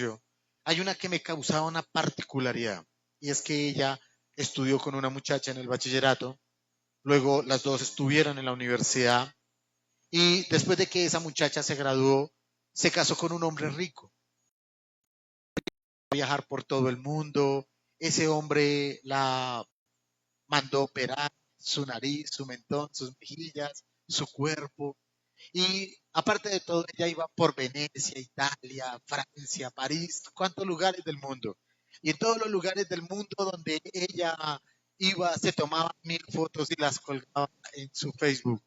conoció, hay una que me causaba una particularidad, y es que ella estudió con una muchacha en el bachillerato, luego las dos estuvieron en la universidad, y después de que esa muchacha se graduó, se casó con un hombre rico, a viajar por todo el mundo, ese hombre la mandó operar su nariz, su mentón, sus mejillas, su cuerpo. Y aparte de todo, ella iba por Venecia, Italia, Francia, París, cuántos lugares del mundo. Y en todos los lugares del mundo donde ella iba, se tomaba 1000 fotos y las colgaba en su Facebook.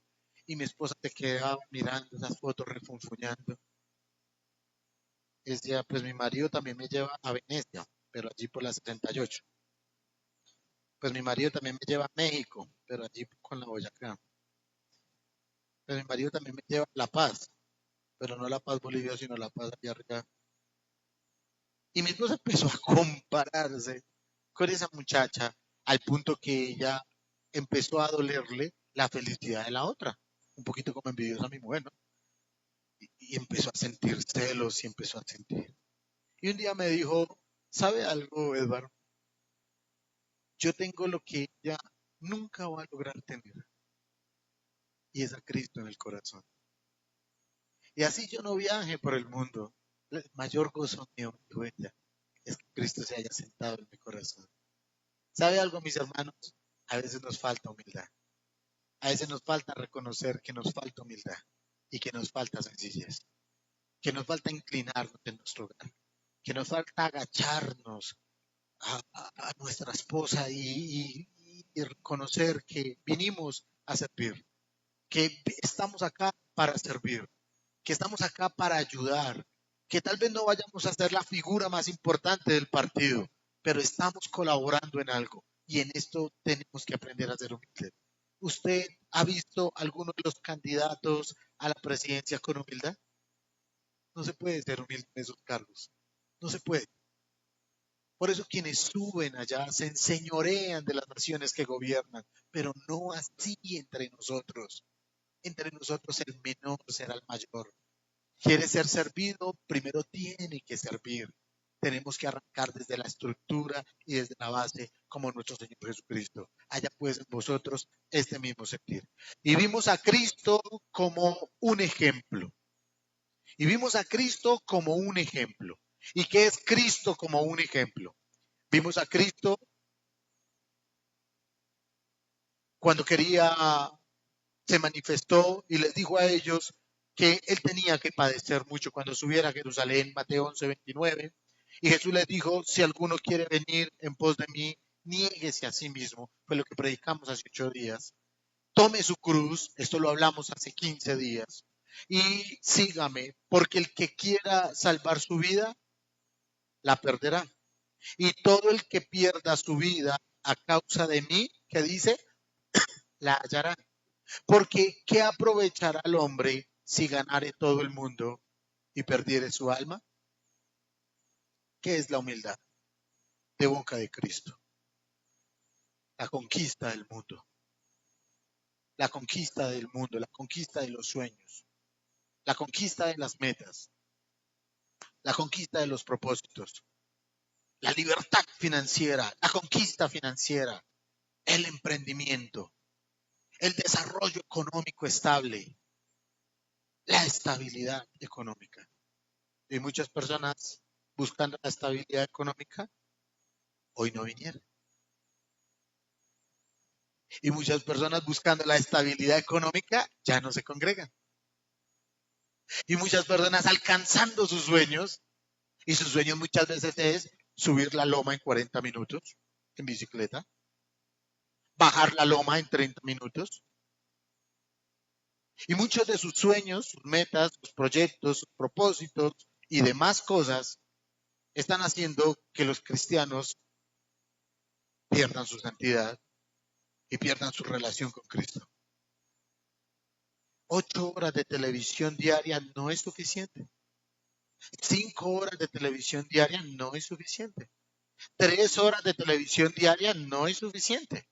Y mi esposa se quedaba mirando esas fotos, refunfuñando. Decía, pues mi marido también me lleva a Venecia, pero allí por la 68. Pues mi marido también me lleva a México, pero allí con la Boyacá. Pues mi marido también me lleva a La Paz, pero no La Paz Bolivia, sino La Paz allá arriba. Y mi esposa empezó a compararse con esa muchacha al punto que ella empezó a dolerle la felicidad de la otra. Un poquito como envidiosa mi mujer, ¿no? Y empezó a sentir celos y empezó a sentir. Y un día me dijo, ¿sabe algo, Edward? Yo tengo lo que ella nunca va a lograr tener. Y es a Cristo en el corazón. Y así yo no viaje por el mundo. El mayor gozo mío, dijo ella, es que Cristo se haya sentado en mi corazón. ¿Sabe algo, mis hermanos? A veces nos falta humildad. A veces nos falta reconocer que nos falta humildad y que nos falta sencillez, que nos falta inclinarnos en nuestro hogar, que nos falta agacharnos a nuestra esposa y reconocer que vinimos a servir, que estamos acá para servir, que estamos acá para ayudar, que tal vez no vayamos a ser la figura más importante del partido, pero estamos colaborando en algo y en esto tenemos que aprender a ser humildes. ¿Usted ha visto alguno de los candidatos a la presidencia con humildad? No se puede ser humilde en esos cargos. No se puede. Por eso quienes suben allá se enseñorean de las naciones que gobiernan, pero no así entre nosotros. Entre nosotros el menor será el mayor. Quiere ser servido, primero tiene que servir. Tenemos que arrancar desde la estructura y desde la base como nuestro Señor Jesucristo. Haya pues en vosotros este mismo sentir. Y vimos a Cristo como un ejemplo. Y vimos a Cristo como un ejemplo. ¿Y qué es Cristo como un ejemplo? Vimos a Cristo cuando se manifestó y les dijo a ellos que él tenía que padecer mucho cuando subiera a Jerusalén, Mateo 11:29. Y Jesús les dijo, si alguno quiere venir en pos de mí, niéguese a sí mismo. Fue lo que predicamos hace 8 días. Tome su cruz, esto lo hablamos hace 15 días, y sígame, porque el que quiera salvar su vida, la perderá. Y todo el que pierda su vida a causa de mí, ¿qué dice? La hallará. Porque ¿qué aprovechará el hombre si ganare todo el mundo y perdiere su alma? ¿Qué es la humildad? De boca de Cristo. La conquista del mundo. La conquista del mundo, la conquista de los sueños, la conquista de las metas, la conquista de los propósitos, la libertad financiera, la conquista financiera, el emprendimiento, el desarrollo económico estable, la estabilidad económica. Y muchas personas buscando la estabilidad económica hoy no vinieron. Y muchas personas buscando la estabilidad económica ya no se congregan. Y muchas personas alcanzando sus sueños, y sus sueños muchas veces es subir la loma en 40 minutos en bicicleta, bajar la loma en 30 minutos. Y muchos de sus sueños, sus metas, sus proyectos, sus propósitos y demás cosas están haciendo que los cristianos pierdan su santidad y pierdan su relación con Cristo. 8 horas de televisión diaria no es suficiente. 5 horas de televisión diaria no es suficiente. 3 horas de televisión diaria no es suficiente.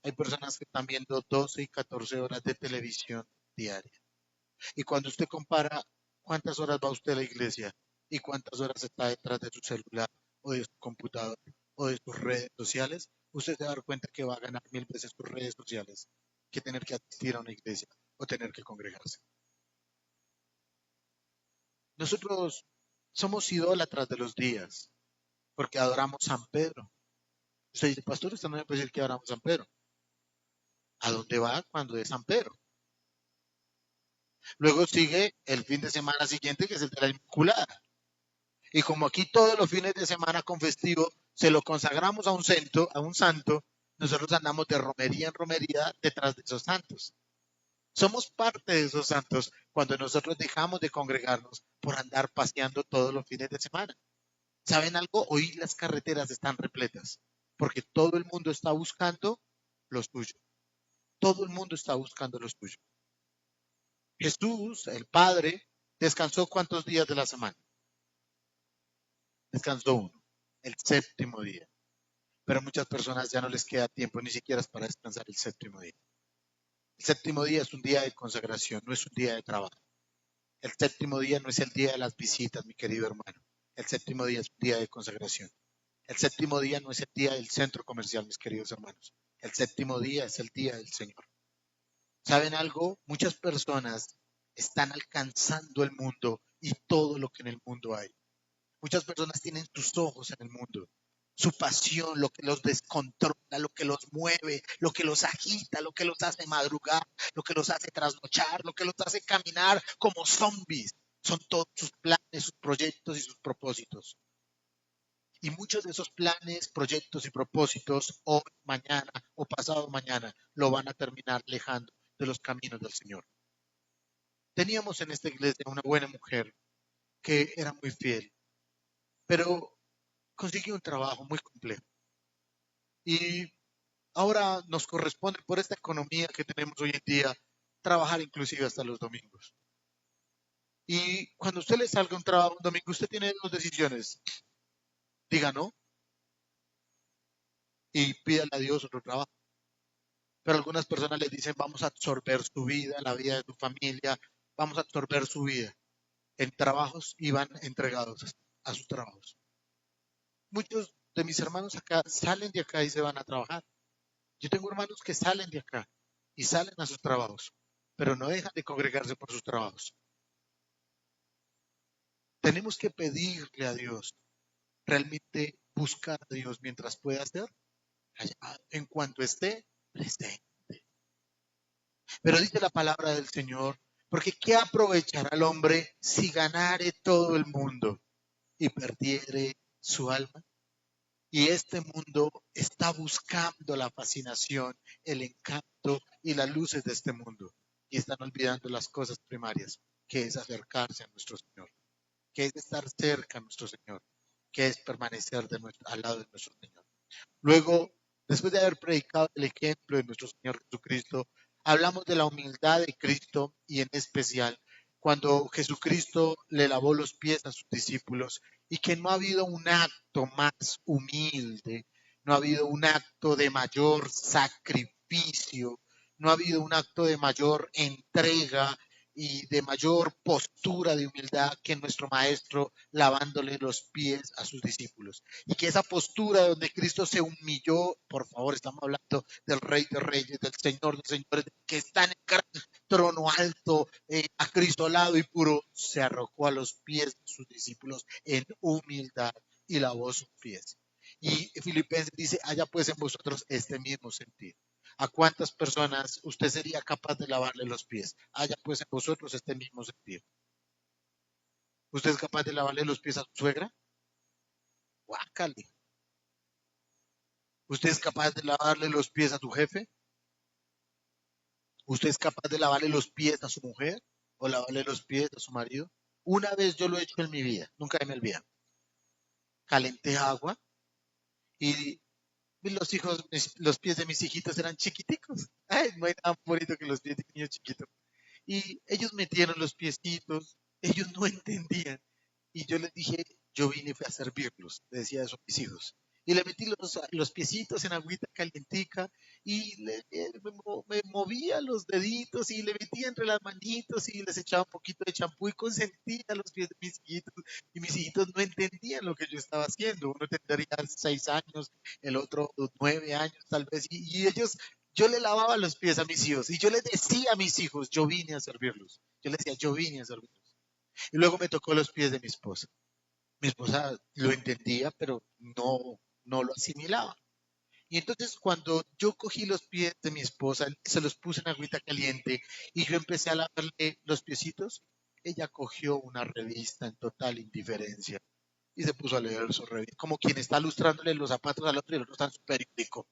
Hay personas que están viendo 12 y 14 horas de televisión diaria. Y cuando usted compara, ¿cuántas horas va usted a la iglesia? y cuántas horas está detrás de su celular o de su computador o de sus redes sociales, usted se va a dar cuenta que va a ganar 1000 veces sus redes sociales que tener que asistir a una iglesia o tener que congregarse. Nosotros somos idólatras de los días porque adoramos San Pedro. Usted dice, pastor, usted no me puede decir que adoramos San Pedro. ¿A dónde va cuando es San Pedro? Luego sigue el fin de semana siguiente, que es el de la Inmaculada. Y como aquí todos los fines de semana con festivo se lo consagramos a un santo, nosotros andamos de romería en romería detrás de esos santos. Somos parte de esos santos cuando nosotros dejamos de congregarnos por andar paseando todos los fines de semana. ¿Saben algo? Hoy las carreteras están repletas porque todo el mundo está buscando lo suyo. Todo el mundo está buscando lo suyo. Jesús, el Padre, descansó ¿cuántos días de la semana? Descansó uno, el séptimo día. Pero a muchas personas ya no les queda tiempo ni siquiera para descansar el séptimo día. El séptimo día es un día de consagración, no es un día de trabajo. El séptimo día no es el día de las visitas, mi querido hermano. El séptimo día es un día de consagración. El séptimo día no es el día del centro comercial, mis queridos hermanos. El séptimo día es el día del Señor. ¿Saben algo? Muchas personas están alcanzando el mundo y todo lo que en el mundo hay. Muchas personas tienen sus ojos en el mundo, su pasión, lo que los descontrola, lo que los mueve, lo que los agita, lo que los hace madrugar, lo que los hace trasnochar, lo que los hace caminar como zombies. Son todos sus planes, sus proyectos y sus propósitos. Y muchos de esos planes, proyectos y propósitos, hoy, mañana o pasado mañana, lo van a terminar alejando de los caminos del Señor. Teníamos en esta iglesia una buena mujer que era muy fiel, pero consiguió un trabajo muy complejo. Y ahora nos corresponde, por esta economía que tenemos hoy en día, trabajar inclusive hasta los domingos. Y cuando usted le salga un trabajo un domingo, usted tiene dos decisiones. Diga no y pídale a Dios otro trabajo. Pero algunas personas les dicen, vamos a absorber su vida, la vida de su familia, vamos a absorber su vida en trabajos y van entregados a sus trabajos. Muchos de mis hermanos acá salen de acá y se van a trabajar. Yo tengo hermanos que salen de acá y salen a sus trabajos, pero no dejan de congregarse por sus trabajos. Tenemos que pedirle a Dios, realmente buscar a Dios mientras pueda ser, en cuanto esté presente. Pero dice la palabra del Señor, porque ¿qué aprovechará el hombre si ganare todo el mundo y perdiere su alma? Y este mundo está buscando la fascinación, el encanto y las luces de este mundo. Y están olvidando las cosas primarias, que es acercarse a nuestro Señor, que es estar cerca a nuestro Señor, que es permanecer al lado de nuestro Señor. Luego, después de haber predicado el ejemplo de nuestro Señor Jesucristo, hablamos de la humildad de Cristo y en especial cuando Jesucristo le lavó los pies a sus discípulos y que no ha habido un acto más humilde, no ha habido un acto de mayor sacrificio, no ha habido un acto de mayor entrega y de mayor postura de humildad que nuestro Maestro lavándole los pies a sus discípulos. Y que esa postura donde Cristo se humilló, por favor, estamos hablando del Rey de Reyes, del Señor de Señores, que está en el gran trono alto, acrisolado y puro, se arrojó a los pies de sus discípulos en humildad y lavó sus pies. Y Filipenses dice, haya pues en vosotros este mismo sentir. ¿A cuántas personas usted sería capaz de lavarle los pies? Haya pues en vosotros este mismo sentir. ¿Usted es capaz de lavarle los pies a su suegra? Guácale. ¿Usted es capaz de lavarle los pies a su jefe? ¿Usted es capaz de lavarle los pies a su mujer? ¿O lavarle los pies a su marido? Una vez yo lo he hecho en mi vida, nunca me olvida. Calenté agua y los pies de mis hijitos eran chiquiticos. Ay, no hay nada bonito que los pies de niños chiquitos. Y ellos metieron los piecitos, ellos no entendían. Y yo les dije, yo vine fue a servirlos, le decía eso a mis hijos. y le metí los piecitos en agüita calientica y me movía los deditos y le metía entre las manitos y les echaba un poquito de champú y consentía los pies de mis hijitos y mis hijitos no entendían lo que yo estaba haciendo. Uno tendría 6 años, el otro 9 años tal vez y ellos, yo le lavaba los pies a mis hijos y yo les decía a mis hijos, yo vine a servirlos. Yo les decía, yo vine a servirlos. Y luego me tocó los pies de mi esposa. Mi esposa lo entendía, pero no lo asimilaba. Y entonces cuando yo cogí los pies de mi esposa, se los puse en agüita caliente y yo empecé a lavarle los piecitos, ella cogió una revista en total indiferencia y se puso a leer su revista, como quien está lustrándole los zapatos al otro y el otro está en su periódico.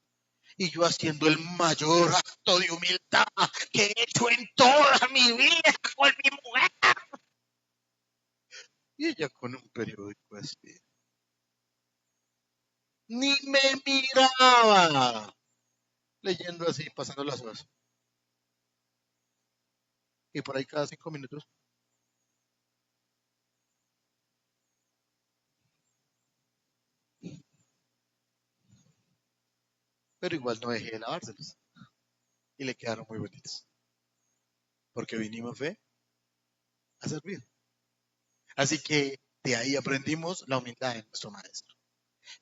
Y yo haciendo el mayor acto de humildad que he hecho en toda mi vida con mi mujer. Y ella con un periódico así. Ni me miraba. Leyendo así, pasando las horas. Y por ahí cada 5 minutos. Pero igual no dejé de lavárselos. Y le quedaron muy bonitos. Porque vinimos fe a servir. Así que de ahí aprendimos la humildad de nuestro maestro.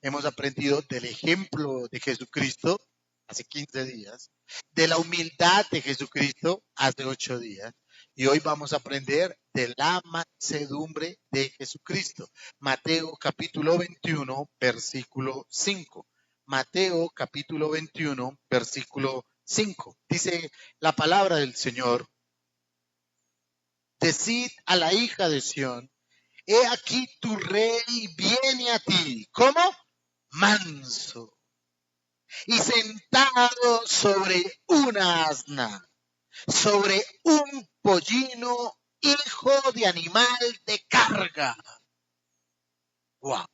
Hemos aprendido del ejemplo de Jesucristo hace 15 días, de la humildad de Jesucristo hace 8 días, y hoy vamos a aprender de la mansedumbre de Jesucristo. Mateo capítulo 21, versículo 5. Mateo capítulo 21, versículo 5. Dice la palabra del Señor, decid a la hija de Sión, he aquí tu rey viene a ti. ¿Cómo? Manso y sentado sobre una asna, sobre un pollino, hijo de animal de carga. Wow.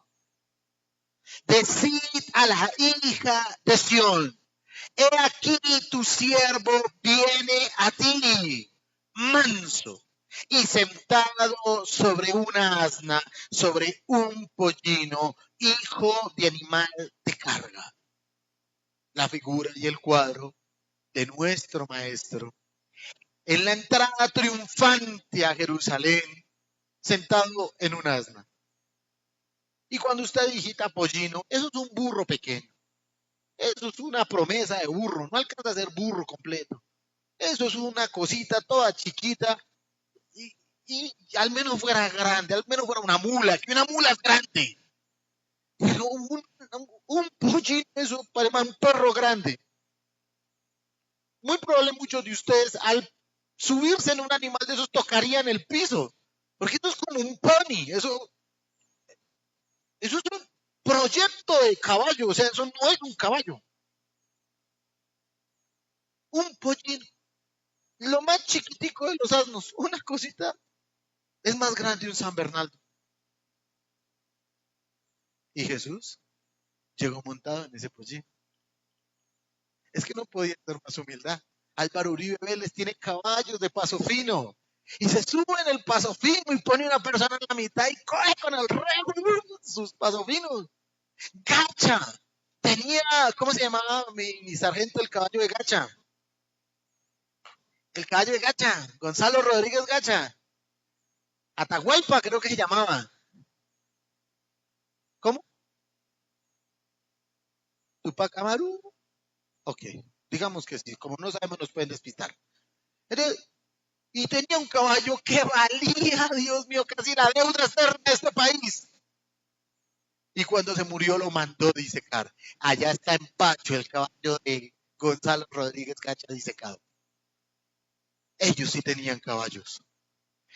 Decid a la hija de Sión, he aquí tu siervo viene a ti, manso y sentado sobre una asna, sobre un pollino, hijo de animal de carga. La figura y el cuadro de nuestro Maestro en la entrada triunfante a Jerusalén, sentado en un asna. Y cuando usted digita pollino, eso es un burro pequeño. Eso es una promesa de burro. No alcanza a ser burro completo. Eso es una cosita toda chiquita y, y al menos fuera grande, al menos fuera una mula, que una mula es grande. Pero un pollino, eso parece un perro grande. Muy probable muchos de ustedes al subirse en un animal de esos tocarían el piso, porque esto es como un pony, eso es un proyecto de caballo, o sea, eso no es un caballo, un pollino, lo más chiquitico de los asnos, una cosita, es más grande un San Bernardo. Y Jesús llegó montado en ese pollino. Es que no podía ser más humildad. Álvaro Uribe Vélez tiene caballos de paso fino. Y se sube en el paso fino y pone una persona en la mitad y coge con el rey sus pasos finos. Gacha. Tenía, ¿cómo se llamaba mi sargento el caballo de Gacha? El caballo de Gacha, Gonzalo Rodríguez Gacha. Atahualpa creo que se llamaba. ¿Cómo? Tupac Amaru. Ok, digamos que sí, como no sabemos nos pueden despistar. Entonces, y tenía un caballo que valía, Dios mío, casi la deuda externa de este país. Y cuando se murió lo mandó disecar. Allá está en Pacho el caballo de Gonzalo Rodríguez Gacha disecado. Ellos sí tenían caballos.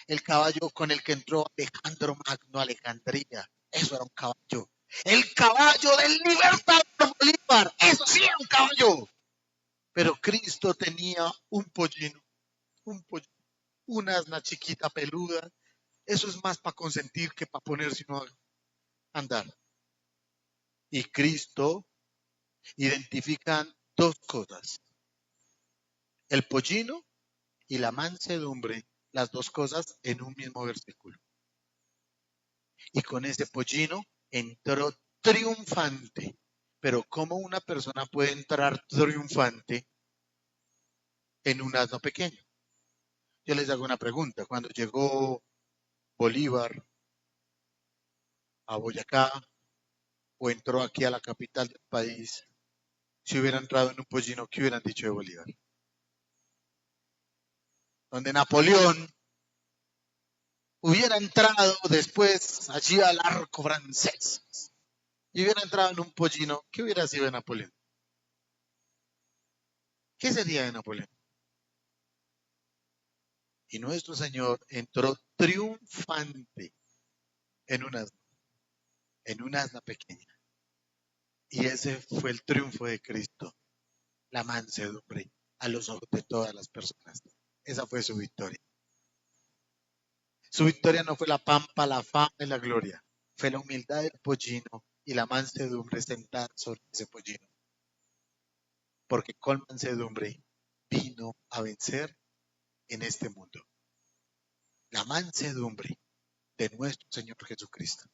El caballo con el que entró Alejandro Magno a Alejandría. Eso era un caballo. El caballo del Libertador Bolívar. Eso sí era un caballo. Pero Cristo tenía un pollino, una asna chiquita peluda. Eso es más para consentir que para ponerse uno a andar. Y Cristo identifican dos cosas. El pollino y la mansedumbre, las dos cosas en un mismo versículo. Y con ese pollino entró triunfante Pero ¿cómo una persona puede entrar triunfante en un asno pequeño? Yo les hago una pregunta. Cuando llegó Bolívar a Boyacá o entró aquí a la capital del país, si hubiera entrado en un pollino, ¿qué hubieran dicho de Bolívar? Donde Napoleón hubiera entrado después allí al arco francés y hubiera entrado en un pollino, ¿qué hubiera sido de Napoleón? ¿Qué sería de Napoleón? Y nuestro Señor entró triunfante en en un asna pequeña. Y ese fue el triunfo de Cristo, la mansedumbre a los ojos de todas las personas. Esa fue su victoria. Su victoria no fue la pampa, la fama y la gloria. Fue la humildad del pollino y la mansedumbre sentada sobre ese pollino. Porque con mansedumbre vino a vencer en este mundo. La mansedumbre de nuestro Señor Jesucristo.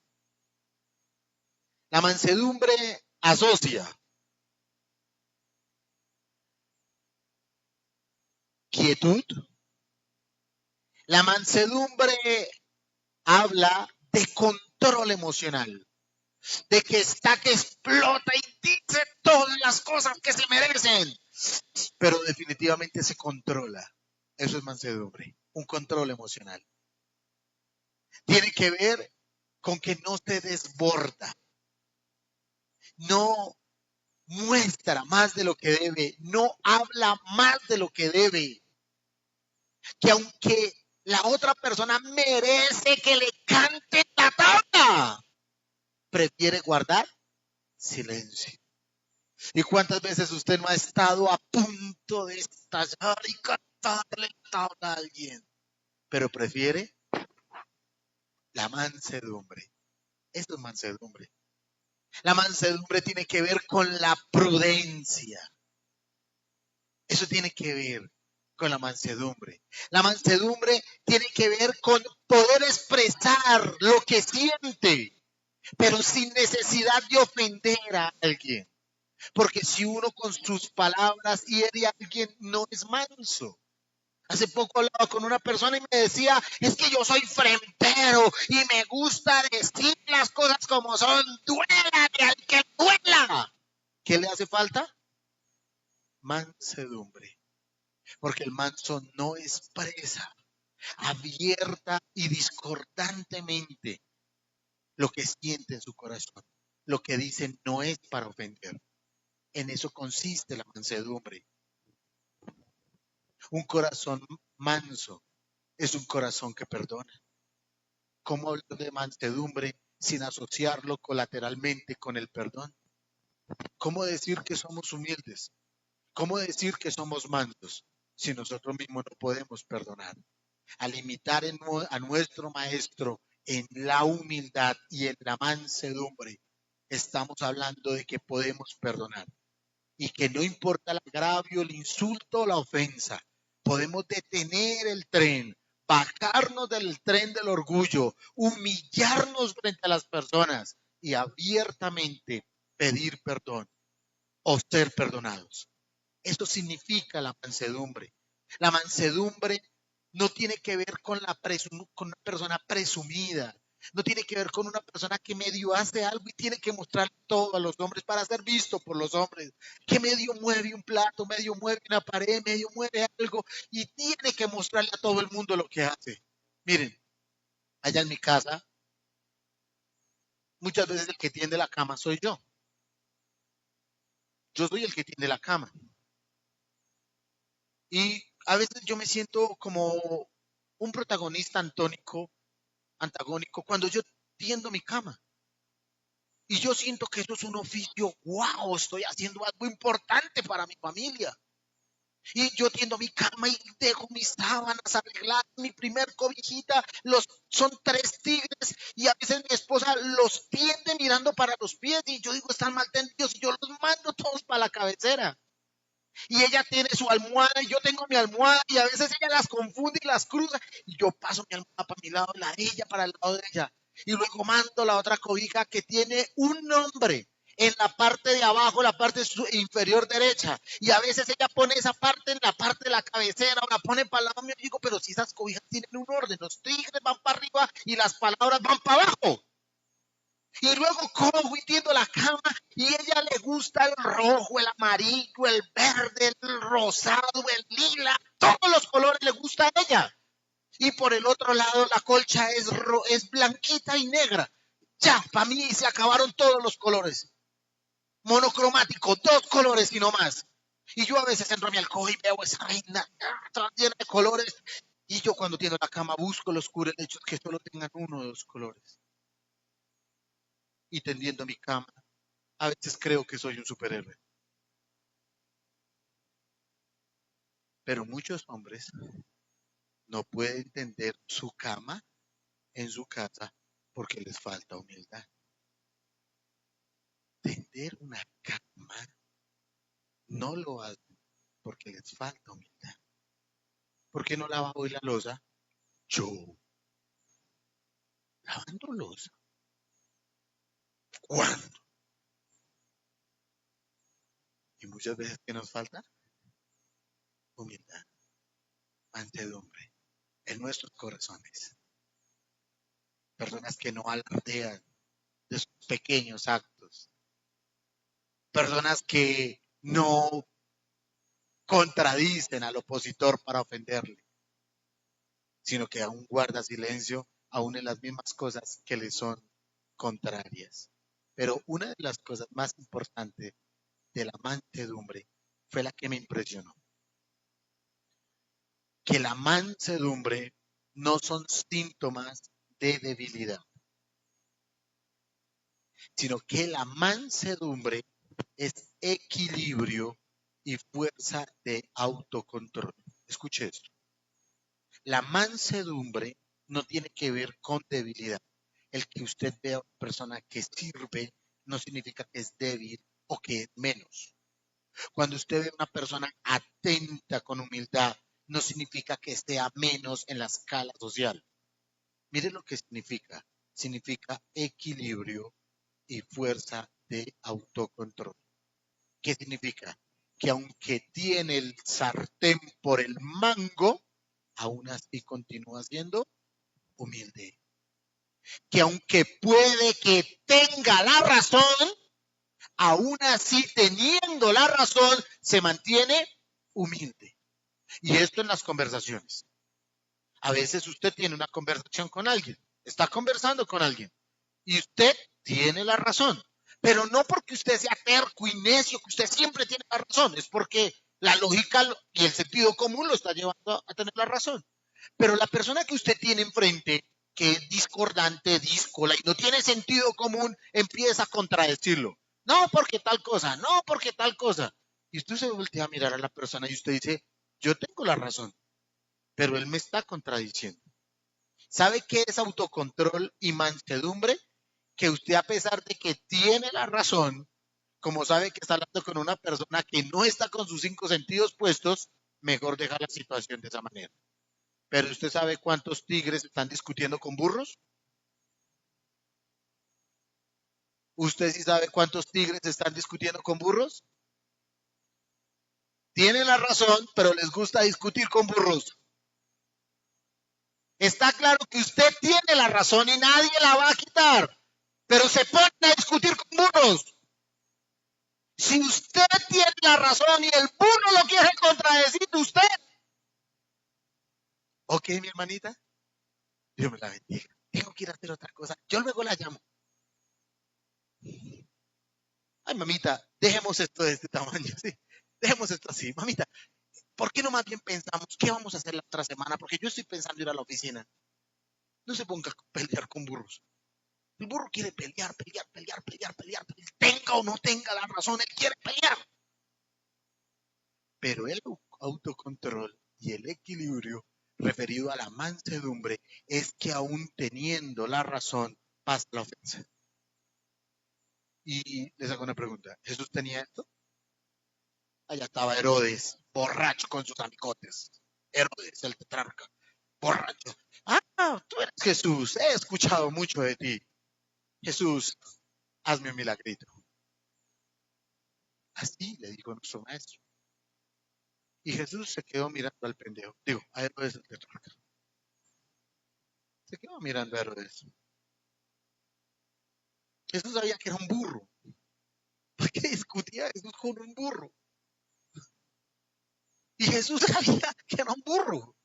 La mansedumbre asocia quietud. La mansedumbre habla de control emocional, de que está que explota y dice todas las cosas que se merecen, pero definitivamente se controla. Eso es mansedumbre, un control emocional. Tiene que ver con que no se desborda, no muestra más de lo que debe, no habla más de lo que debe, que aunque la otra persona merece que le cante la tabla, prefiere guardar silencio. ¿Y cuántas veces usted no ha estado a punto de estallar y cantarle la tabla a alguien? Pero prefiere la mansedumbre. Eso es mansedumbre. La mansedumbre tiene que ver con la prudencia. Eso tiene que ver con la mansedumbre. La mansedumbre tiene que ver con poder expresar lo que siente, pero sin necesidad de ofender a alguien. Porque si uno con sus palabras hiere a alguien, no es manso. Hace poco hablaba con una persona y me decía, es que yo soy frentero y me gusta decir las cosas como son, duela de al que duela. ¿Qué le hace falta? Mansedumbre. Porque el manso no expresa abierta y discordantemente lo que siente en su corazón. Lo que dice no es para ofender. En eso consiste la mansedumbre. Un corazón manso es un corazón que perdona. ¿Cómo hablar de mansedumbre sin asociarlo colateralmente con el perdón? ¿Cómo decir que somos humildes? ¿Cómo decir que somos mansos si nosotros mismos no podemos perdonar? Al imitar a nuestro Maestro en la humildad y en la mansedumbre, estamos hablando de que podemos perdonar y que no importa el agravio, el insulto o la ofensa, podemos detener el tren, bajarnos del tren del orgullo, humillarnos frente a las personas y abiertamente pedir perdón o ser perdonados. Esto significa la mansedumbre. La mansedumbre no tiene que ver con con una persona presumida. No tiene que ver con una persona que medio hace algo y tiene que mostrar todo a los hombres para ser visto por los hombres. Que medio mueve un plato, medio mueve una pared, medio mueve algo y tiene que mostrarle a todo el mundo lo que hace. Miren, allá en mi casa, muchas veces el que tiende la cama soy yo. Yo soy el que tiende la cama. Y a veces yo me siento como un protagonista antagónico, cuando yo tiendo mi cama. Y yo siento que eso es un oficio, wow, estoy haciendo algo importante para mi familia. Y yo tiendo mi cama y dejo mis sábanas arregladas, mi primer cobijita, son tres tigres y a veces mi esposa los tiende mirando para los pies y yo digo, están mal tendidos y yo los mando todos para la cabecera. Y ella tiene su almohada y yo tengo mi almohada y a veces ella las confunde y las cruza y yo paso mi almohada para mi lado, la de ella para el lado de ella y luego mando la otra cobija que tiene un nombre en la parte de abajo, la parte inferior derecha. Y a veces ella pone esa parte en la parte de la cabecera o la pone para el lado mío. Y digo, pero si esas cobijas tienen un orden, los tigres van para arriba y las palabras van para abajo. Y luego cojo y tiendo la cama y a ella le gusta el rojo, el amarillo, el verde, el rosado, el lila. Todos los colores le gusta a ella. Y por el otro lado la colcha es blanquita y negra. Ya, para mí se acabaron todos los colores. Monocromático, 2 colores y no más. Y yo a veces entro a mi alcohol y veo esa reina llena de colores. Y yo cuando tiendo la cama busco los curelechos que solo tengan 1 o 2 colores. Y tendiendo mi cama, a veces creo que soy un superhéroe. Pero muchos hombres no pueden tender su cama en su casa porque les falta humildad. Tender una cama no lo hacen porque les falta humildad. ¿Por qué no lava hoy la loza? Yo, lavando loza. ¿Cuándo? Y muchas veces, ¿qué nos falta? Humildad, mansedumbre en nuestros corazones. Personas que no alardean de sus pequeños actos. Personas que no contradicen al opositor para ofenderle, sino que aún guarda silencio, aún en las mismas cosas que le son contrarias. Pero una de las cosas más importantes de la mansedumbre fue la que me impresionó. Que la mansedumbre no son síntomas de debilidad, sino que la mansedumbre es equilibrio y fuerza de autocontrol. Escuche esto. La mansedumbre no tiene que ver con debilidad. El que usted vea a una persona que sirve no significa que es débil o que es menos. Cuando usted ve a una persona atenta con humildad, no significa que esté a menos en la escala social. Mire lo que significa. Significa equilibrio y fuerza de autocontrol. ¿Qué significa? Que aunque tiene el sartén por el mango, aún así continúa siendo humilde. Que aunque puede que tenga la razón, aún así teniendo la razón, se mantiene humilde. Y esto en las conversaciones. A veces usted tiene una conversación con alguien, está conversando con alguien y usted tiene la razón. Pero no porque usted sea terco y necio, que usted siempre tiene la razón, es porque la lógica y el sentido común lo está llevando a tener la razón. Pero la persona que usted tiene enfrente, que es discordante, díscola y no tiene sentido común, empieza a contradecirlo. No porque tal cosa, no porque tal cosa. Y usted se voltea a mirar a la persona y usted dice, yo tengo la razón, pero él me está contradiciendo. ¿Sabe qué es autocontrol y mansedumbre? Que usted, a pesar de que tiene la razón, como sabe que está hablando con una persona que no está con sus 5 sentidos puestos, mejor deja la situación de esa manera. Pero usted sabe cuántos tigres están discutiendo con burros. ¿Usted sí sabe cuántos tigres están discutiendo con burros? Tienen la razón, pero les gusta discutir con burros. Está claro que usted tiene la razón y nadie la va a quitar, pero se ponen a discutir con burros. Si usted tiene la razón y el burro lo quiere contradecir usted. Ok, mi hermanita, Dios me la bendiga. Tengo que ir a hacer otra cosa. Yo luego la llamo. Ay, mamita, dejemos esto de este tamaño, ¿sí? Dejemos esto así. Mamita, ¿por qué no más bien pensamos qué vamos a hacer la otra semana? Porque yo estoy pensando ir a la oficina. No se ponga a pelear con burros. El burro quiere pelear, pelear, pelear, pelear, pelear. Tenga o no tenga la razón, él quiere pelear. Pero el autocontrol y el equilibrio referido a la mansedumbre es que aún teniendo la razón, pasa la ofensa. Y les hago una pregunta. ¿Jesús tenía esto? Allá estaba Herodes, borracho con sus amigotes. Herodes, el tetrarca, borracho. Ah, tú eres Jesús, he escuchado mucho de ti. Jesús, hazme un milagrito. Así le dijo nuestro maestro. Y Jesús se quedó mirando al pendejo. Digo, a Herodes el tetrarca. Se quedó mirando a Herodes. Jesús sabía que era un burro. ¿Por qué discutía Jesús con un burro? Y Jesús sabía que era un burro.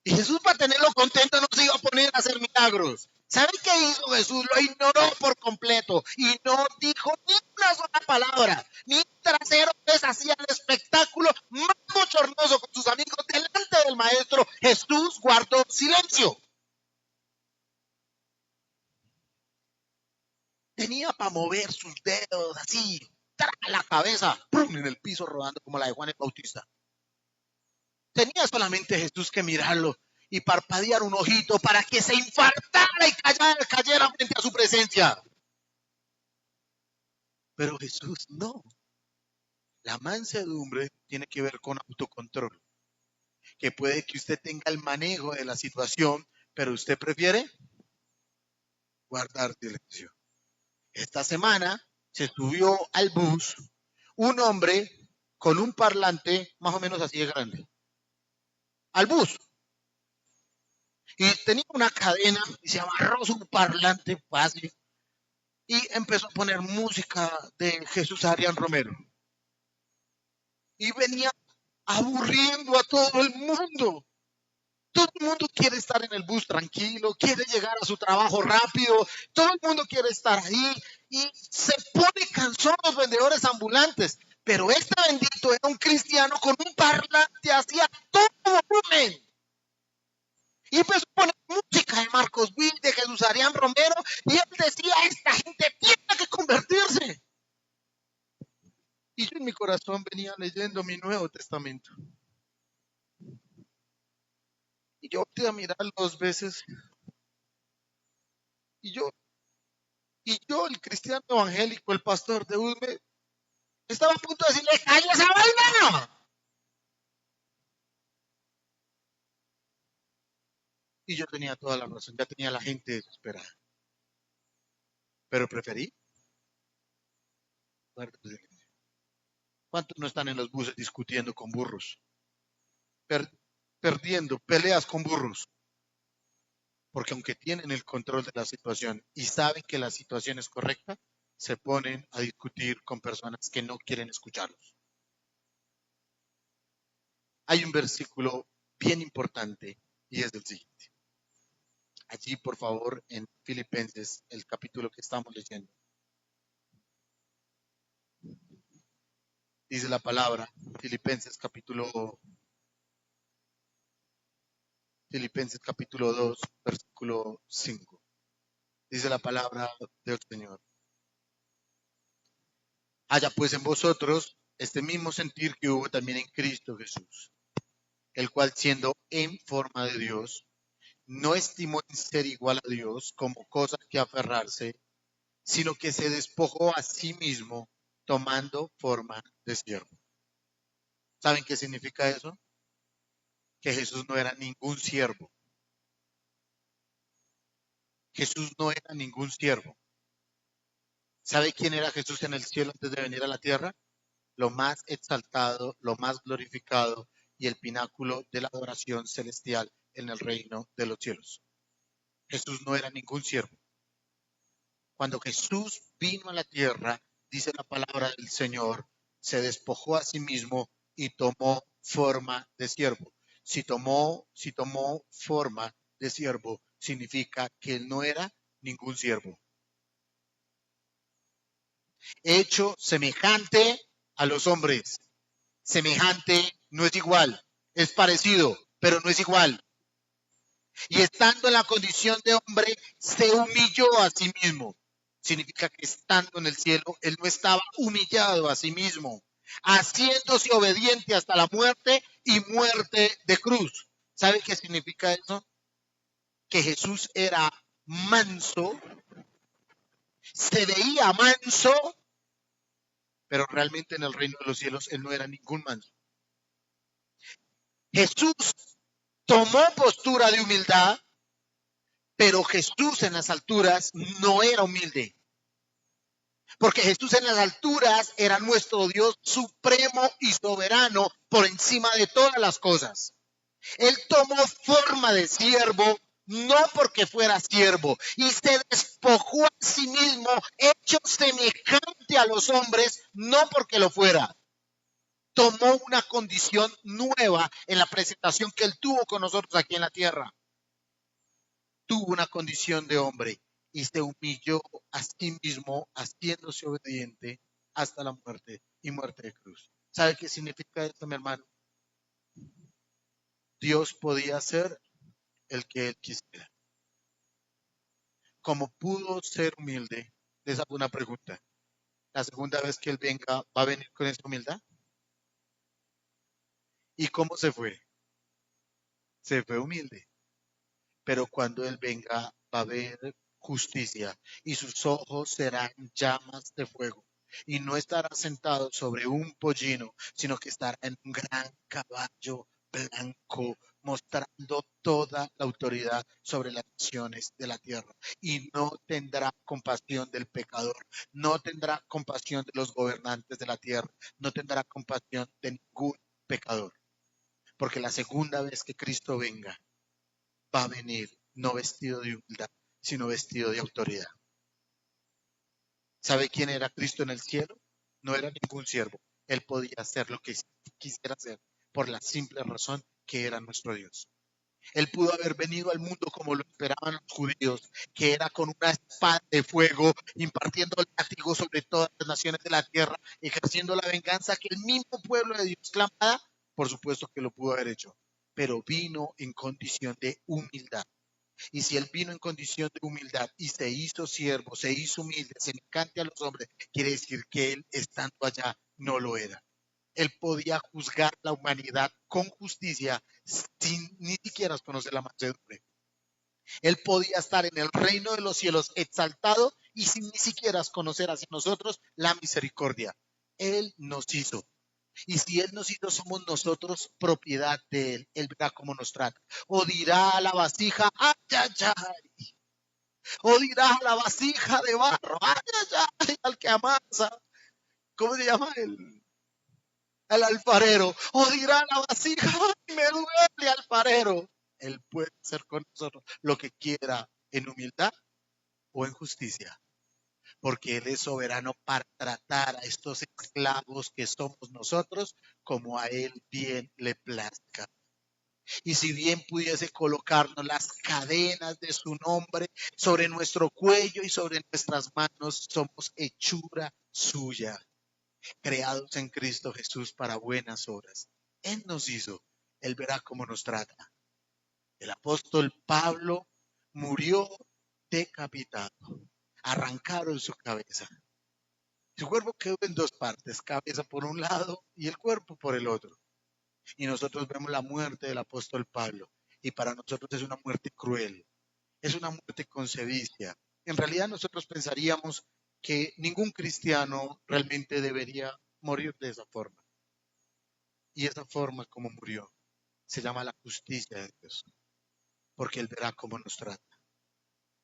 Y Jesús, para tenerlo contento, no se iba a poner a hacer milagros. ¿Sabe qué hizo Jesús? Lo ignoró por completo y no dijo ni una sola palabra. Mientras Herodes hacía el espectáculo más bochornoso con sus amigos delante del maestro, Jesús guardó silencio. Tenía para mover sus dedos así, la cabeza, ¡pum!, en el piso rodando como la de Juan el Bautista. Tenía solamente Jesús que mirarlo y parpadear un ojito para que se infartara y cayera frente a su presencia. Pero Jesús no. La mansedumbre tiene que ver con autocontrol, que puede que usted tenga el manejo de la situación, pero usted prefiere guardar silencio. Esta semana se subió al bus un hombre con un parlante más o menos así de grande. Al bus. Y tenía una cadena y se amarró su parlante fácil y empezó a poner música de Jesús Adrián Romero. Y venía aburriendo a todo el mundo. Todo el mundo quiere estar en el bus tranquilo, quiere llegar a su trabajo rápido, todo el mundo quiere estar ahí y se pone cansón los vendedores ambulantes. Pero este bendito era un cristiano con un parlante hacia todo volumen. Y empezó a poner música de Marcos Witt, de Jesús Adrián Romero, y él decía, esta gente tiene que convertirse. Y yo en mi corazón venía leyendo mi Nuevo Testamento. Y yo volteé a mirar 2 veces. Y yo, el cristiano evangélico, el pastor de Usme, estaba a punto de decirle, ¡calla esa vaina! Y yo tenía toda la razón, ya tenía la gente desesperada. Pero preferí. ¿Cuántos no están en los buses discutiendo con burros? Perdiendo peleas con burros. Porque aunque tienen el control de la situación y saben que la situación es correcta, se ponen a discutir con personas que no quieren escucharlos. Hay un versículo bien importante y es el siguiente. Allí, por favor, en Filipenses, el capítulo que estamos leyendo. Dice la palabra, Filipenses capítulo 2, versículo 5. Dice la palabra del Señor. Haya pues en vosotros este mismo sentir que hubo también en Cristo Jesús, el cual siendo en forma de Dios, no estimó en ser igual a Dios como cosa que aferrarse, sino que se despojó a sí mismo tomando forma de siervo. ¿Saben qué significa eso? Que Jesús no era ningún siervo. Jesús no era ningún siervo. ¿Sabe quién era Jesús en el cielo antes de venir a la tierra? Lo más exaltado, lo más glorificado y el pináculo de la adoración celestial en el reino de los cielos. Jesús no era ningún siervo. Cuando Jesús vino a la tierra, dice la palabra del Señor, se despojó a sí mismo y tomó forma de siervo. Si tomó forma de siervo, significa que él no era ningún siervo. Hecho semejante a los hombres. Semejante no es igual, es parecido, pero no es igual. Y estando en la condición de hombre, se humilló a sí mismo. Significa que estando en el cielo, él no estaba humillado a sí mismo, haciéndose obediente hasta la muerte y muerte de cruz. ¿Sabe qué significa eso? Que Jesús era manso, se veía manso, pero realmente en el reino de los cielos él no era ningún manso. Jesús tomó postura de humildad, pero Jesús en las alturas no era humilde. Porque Jesús en las alturas era nuestro Dios supremo y soberano por encima de todas las cosas. Él tomó forma de siervo, no porque fuera siervo, y se despojó a sí mismo, hecho semejante a los hombres, no porque lo fuera. Tomó una condición nueva en la presentación que él tuvo con nosotros aquí en la tierra. Tuvo una condición de hombre y se humilló a sí mismo, haciéndose obediente hasta la muerte y muerte de cruz. ¿Sabe qué significa esto, mi hermano? Dios podía ser el que él quisiera. Como pudo ser humilde, les hago una pregunta. La segunda vez que él venga, ¿va a venir con esa humildad? ¿Y cómo se fue? Se fue humilde. Pero cuando él venga, va a haber justicia y sus ojos serán llamas de fuego. Y no estará sentado sobre un pollino, sino que estará en un gran caballo blanco, mostrando toda la autoridad sobre las naciones de la tierra. Y no tendrá compasión del pecador, no tendrá compasión de los gobernantes de la tierra, no tendrá compasión de ningún pecador. Porque la segunda vez que Cristo venga, va a venir no vestido de humildad, sino vestido de autoridad. ¿Sabe quién era Cristo en el cielo? No era ningún siervo. Él podía hacer lo que quisiera hacer por la simple razón que era nuestro Dios. Él pudo haber venido al mundo como lo esperaban los judíos, que era con una espada de fuego, impartiendo látigo sobre todas las naciones de la tierra, ejerciendo la venganza que el mismo pueblo de Dios clamaba. Por supuesto que lo pudo haber hecho, pero vino en condición de humildad. Y si él vino en condición de humildad y se hizo siervo, se hizo humilde, semejante a los hombres, quiere decir que él estando allá no lo era. Él podía juzgar la humanidad con justicia sin ni siquiera conocer la mansedumbre. Él podía estar en el reino de los cielos exaltado y sin ni siquiera conocer hacia nosotros la misericordia. Él nos hizo. Y si Él nos hizo, somos nosotros propiedad de Él. Él verá cómo nos trata. O dirá a la vasija, ay, ay, ay. O dirá a la vasija de barro, ay, ay, ay, al que amasa. ¿Cómo se llama el alfarero? O dirá a la vasija, ay, me duele, alfarero. Él puede hacer con nosotros lo que quiera en humildad o en justicia, porque Él es soberano para tratar a estos esclavos que somos nosotros como a Él bien le plazca. Y si bien pudiese colocarnos las cadenas de su nombre sobre nuestro cuello y sobre nuestras manos, somos hechura suya, creados en Cristo Jesús para buenas obras. Él nos hizo, Él verá cómo nos trata. El apóstol Pablo murió decapitado, arrancaron su cabeza. Su cuerpo quedó en dos partes, cabeza por un lado y el cuerpo por el otro. Y nosotros vemos la muerte del apóstol Pablo. Y para nosotros es una muerte cruel, es una muerte con sevicia. En realidad nosotros pensaríamos que ningún cristiano realmente debería morir de esa forma. Y esa forma como murió se llama la justicia de Dios, porque Él verá cómo nos trata.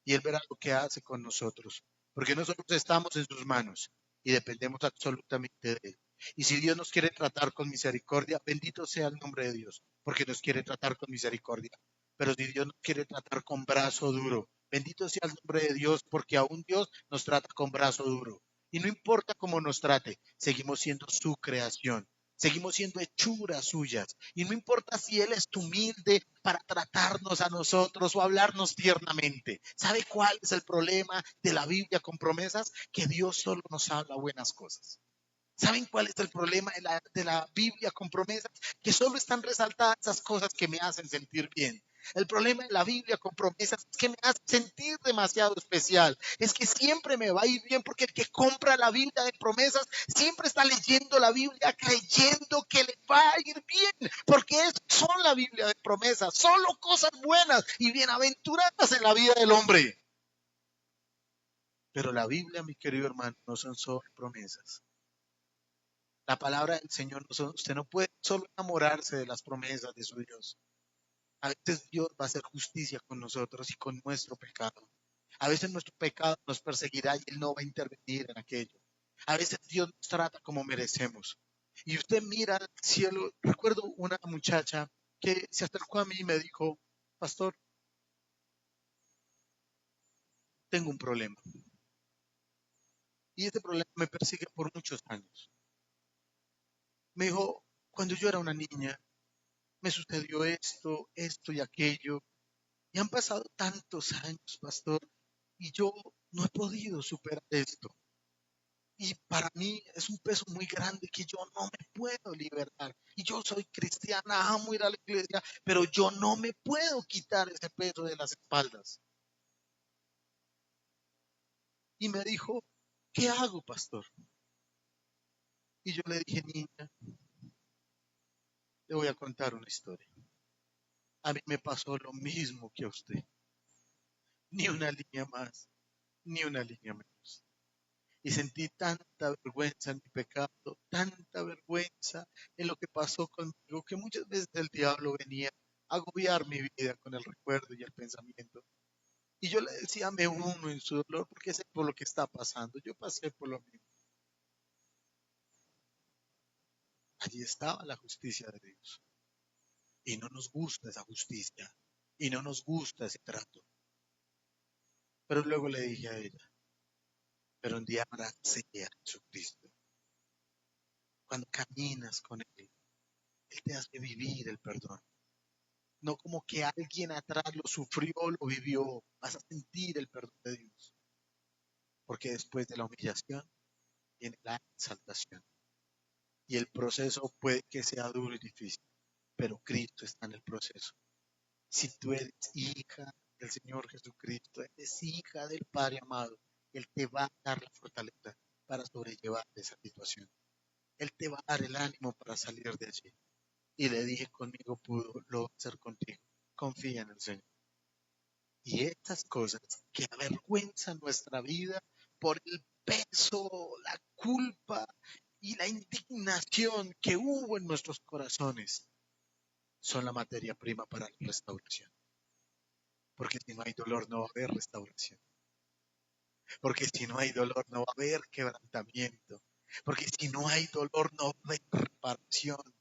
Y Él verá lo que hace con nosotros, porque nosotros estamos en sus manos y dependemos absolutamente de Él. Y si Dios nos quiere tratar con misericordia, bendito sea el nombre de Dios, porque nos quiere tratar con misericordia. Pero si Dios nos quiere tratar con brazo duro, bendito sea el nombre de Dios, porque aún Dios nos trata con brazo duro. Y no importa cómo nos trate, seguimos siendo su creación. Seguimos siendo hechuras suyas. Y no importa si Él es humilde para tratarnos a nosotros o hablarnos tiernamente. ¿Sabe cuál es el problema de la Biblia con promesas? Que Dios solo nos habla buenas cosas. ¿Saben cuál es el problema de la Biblia con promesas? Que solo están resaltadas esas cosas que me hacen sentir bien. El problema de la Biblia con promesas es que me hace sentir demasiado especial. Es que siempre me va a ir bien porque el que compra la Biblia de promesas siempre está leyendo la Biblia creyendo que le va a ir bien. Porque son la Biblia de promesas, solo cosas buenas y bienaventuradas en la vida del hombre. Pero la Biblia, mi querido hermano, no son solo promesas. La palabra del Señor, usted no puede solo enamorarse de las promesas de su Dios. A veces Dios va a hacer justicia con nosotros y con nuestro pecado. A veces nuestro pecado nos perseguirá y Él no va a intervenir en aquello. A veces Dios nos trata como merecemos. Y usted mira al cielo. Recuerdo una muchacha que se acercó a mí y me dijo, pastor, tengo un problema. Y este problema me persigue por muchos años. Me dijo, cuando yo era una niña, me sucedió esto, esto y aquello. Y han pasado tantos años, pastor, y yo no he podido superar esto. Y para mí es un peso muy grande que yo no me puedo liberar. Y yo soy cristiana, amo ir a la iglesia, pero yo no me puedo quitar ese peso de las espaldas. Y me dijo, ¿qué hago, pastor? Y yo le dije, niña, le voy a contar una historia. A mí me pasó lo mismo que a usted. Ni una línea más, ni una línea menos. Y sentí tanta vergüenza en mi pecado, tanta vergüenza en lo que pasó conmigo, que muchas veces el diablo venía a agobiar mi vida con el recuerdo y el pensamiento. Y yo le decía, me uno en su dolor porque sé por lo que está pasando. Yo pasé por lo mismo. Allí estaba la justicia de Dios. Y no nos gusta esa justicia. Y no nos gusta ese trato. Pero luego le dije a ella, pero un día habrá sea Jesucristo. Cuando caminas con Él, Él te hace vivir el perdón. No como que alguien atrás lo sufrió, lo vivió. Vas a sentir el perdón de Dios. Porque después de la humillación viene la exaltación. Y el proceso puede que sea duro y difícil, pero Cristo está en el proceso. Si tú eres hija del Señor Jesucristo, eres hija del Padre amado, Él te va a dar la fortaleza para sobrellevar esa situación. Él te va a dar el ánimo para salir de allí. Y le dije, conmigo pudo, lo va a hacer contigo. Confía en el Señor. Y estas cosas que avergüenzan nuestra vida por el peso, la culpa y la indignación que hubo en nuestros corazones son la materia prima para la restauración. Porque si no hay dolor no va a haber restauración. Porque si no hay dolor no va a haber quebrantamiento. Porque si no hay dolor no va a haber reparación.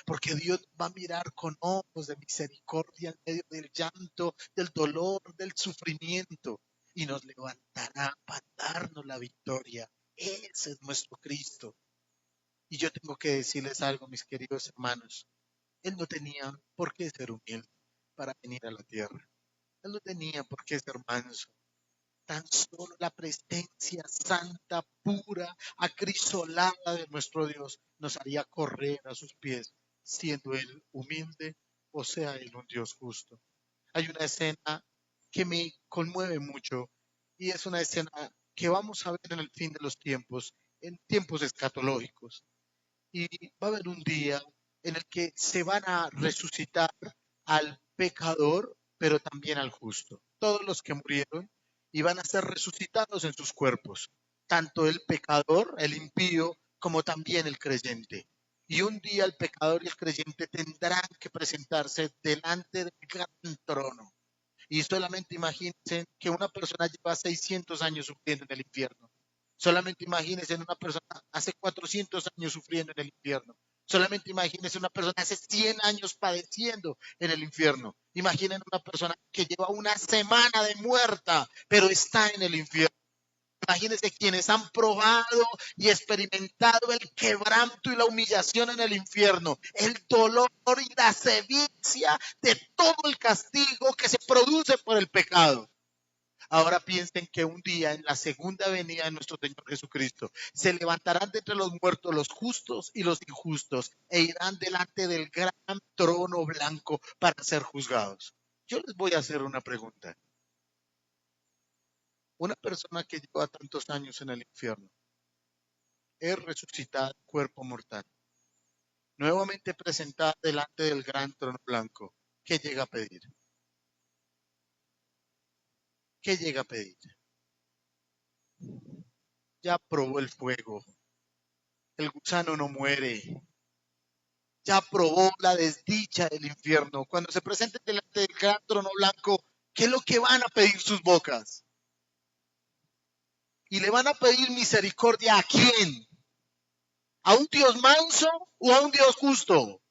Porque Dios va a mirar con ojos de misericordia en medio del llanto, del dolor, del sufrimiento y nos levantará para darnos la victoria. Ese es nuestro Cristo. Y yo tengo que decirles algo, mis queridos hermanos. Él no tenía por qué ser humilde para venir a la tierra. Él no tenía por qué ser manso. Tan solo la presencia santa, pura, acrisolada de nuestro Dios nos haría correr a sus pies, siendo Él humilde o sea Él un Dios justo. Hay una escena que me conmueve mucho y es una escena que vamos a ver en el fin de los tiempos, en tiempos escatológicos. Y va a haber un día en el que se van a resucitar al pecador, pero también al justo. Todos los que murieron y van a ser resucitados en sus cuerpos, tanto el pecador, el impío, como también el creyente. Y un día el pecador y el creyente tendrán que presentarse delante del gran trono. Y solamente imagínense que una persona lleva 600 años sufriendo en el infierno. Solamente imagínense una persona hace 400 años sufriendo en el infierno. Solamente imagínense una persona hace 100 años padeciendo en el infierno. Imaginen una persona que lleva una semana de muerta, pero está en el infierno. Imagínense quienes han probado y experimentado el quebranto y la humillación en el infierno, el dolor y la sevicia de todo el castigo que se produce por el pecado. Ahora piensen que un día en la segunda venida de nuestro Señor Jesucristo se levantarán de entre los muertos los justos y los injustos e irán delante del gran trono blanco para ser juzgados. Yo les voy a hacer una pregunta. Una persona que lleva tantos años en el infierno es resucitada cuerpo mortal, nuevamente presentada delante del gran trono blanco. ¿Qué llega a pedir? ¿Qué llega a pedir? Ya probó el fuego, el gusano no muere, ya probó la desdicha del infierno. Cuando se presenten delante del gran trono blanco, ¿qué es lo que van a pedir sus bocas? Y le van a pedir misericordia ¿a quién? ¿A un Dios manso o a un Dios justo?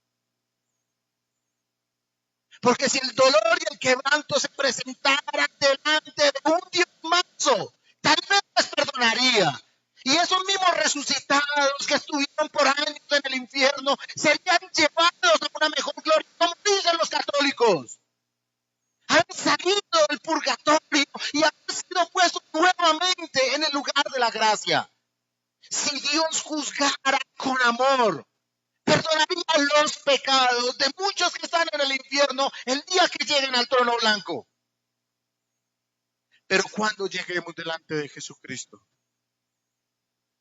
Porque si el dolor y el quebranto se presentaran delante de un Dios manso, tal vez les perdonaría. Y esos mismos resucitados que estuvieron por años en el infierno serían llevados a una mejor gloria, como dicen los católicos. Han salido del purgatorio y han sido puestos nuevamente en el lugar de la gracia. Si Dios juzgara con amor, perdonaría los pecados de muchos que están en el infierno el día que lleguen al trono blanco. Pero cuando lleguemos delante de Jesucristo,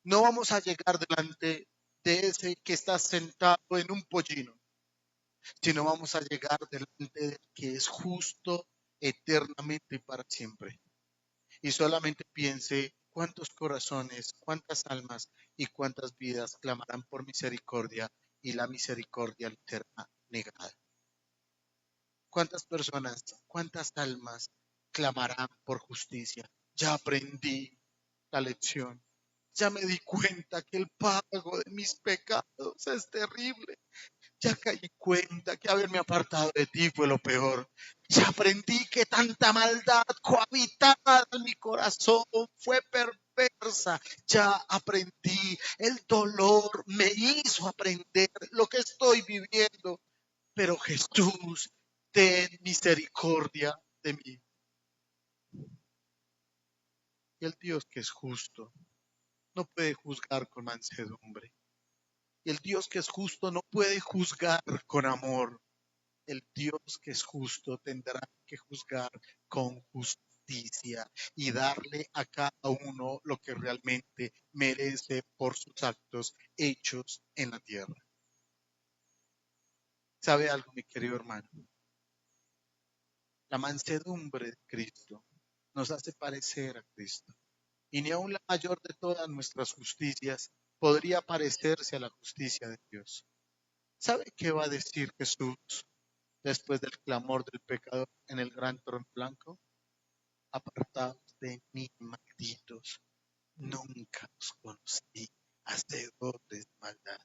no vamos a llegar delante de ese que está sentado en un pollino, sino vamos a llegar delante del que es justo eternamente y para siempre. Y solamente piense cuántos corazones, cuántas almas y cuántas vidas clamarán por misericordia y la misericordia le será negada. ¿Cuántas personas, cuántas almas clamarán por justicia? Ya aprendí la lección. Ya me di cuenta que el pago de mis pecados es terrible. Ya caí en cuenta que haberme apartado de ti fue lo peor. Ya aprendí que tanta maldad cohabitada en mi corazón fue perversa. Ya aprendí. El dolor me hizo aprender lo que estoy viviendo. Pero Jesús, ten misericordia de mí. Y el Dios que es justo no puede juzgar con mansedumbre. Y el Dios que es justo no puede juzgar con amor. El Dios que es justo tendrá que juzgar con justicia y darle a cada uno lo que realmente merece por sus actos hechos en la tierra. ¿Sabe algo, mi querido hermano? La mansedumbre de Cristo nos hace parecer a Cristo. Y ni aun la mayor de todas nuestras justicias podría parecerse a la justicia de Dios. ¿Sabe qué va a decir Jesús después del clamor del pecador en el gran trono blanco? Apartados de mí, malditos, nunca os conocí, hacedores de maldad.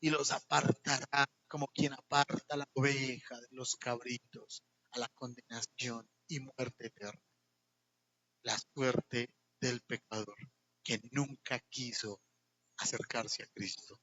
Y los apartará como quien aparta la oveja de los cabritos a la condenación y muerte eterna. La suerte del pecador que nunca quiso acercarse a Cristo.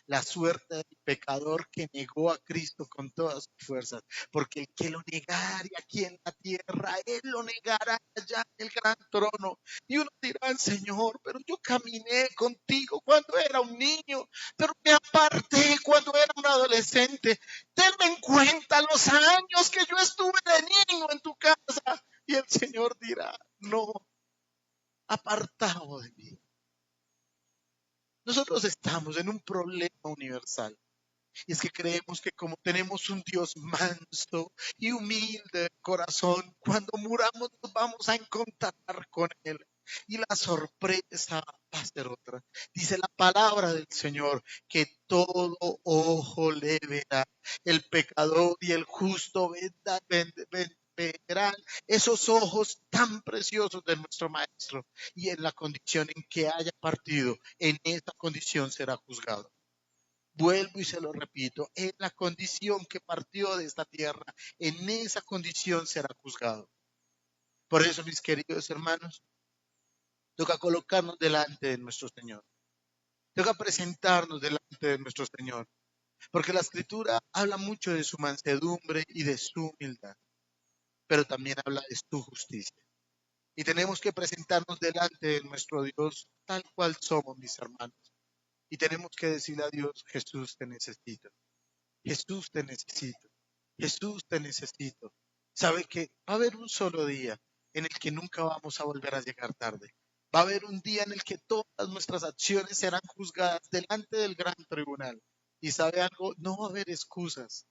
La suerte del pecador que negó a Cristo con todas sus fuerzas, porque el que lo negare aquí en la tierra, él lo negará allá en el gran trono. Y uno dirá, Señor, pero yo caminé contigo cuando era un niño, pero me aparté cuando era un adolescente. Tenme en cuenta los años que yo estuve de niño en tu casa. Y el Señor dirá, no, apartado de mí. Nosotros estamos en un problema universal. Y es que creemos que como tenemos un Dios manso y humilde de corazón, cuando muramos nos vamos a encontrar con Él. Y la sorpresa va a ser otra. Dice la palabra del Señor que todo ojo le verá. El pecador y el justo verán esos ojos tan preciosos de nuestro Maestro. Y en la condición en que haya partido, en esa condición será juzgado. Vuelvo y se lo repito, en la condición que partió de esta tierra, en esa condición será juzgado. Por eso, mis queridos hermanos, toca colocarnos delante de nuestro Señor. Toca presentarnos delante de nuestro Señor. Porque la Escritura habla mucho de su mansedumbre y de su humildad, pero también habla de su justicia. Y tenemos que presentarnos delante de nuestro Dios tal cual somos, mis hermanos. Y tenemos que decirle a Dios, Jesús, te necesito. Jesús, te necesito. Jesús, te necesito. Sabe que va a haber un solo día en el que nunca vamos a volver a llegar tarde. Va a haber un día en el que todas nuestras acciones serán juzgadas delante del gran tribunal. Y sabe algo, no va a haber excusas.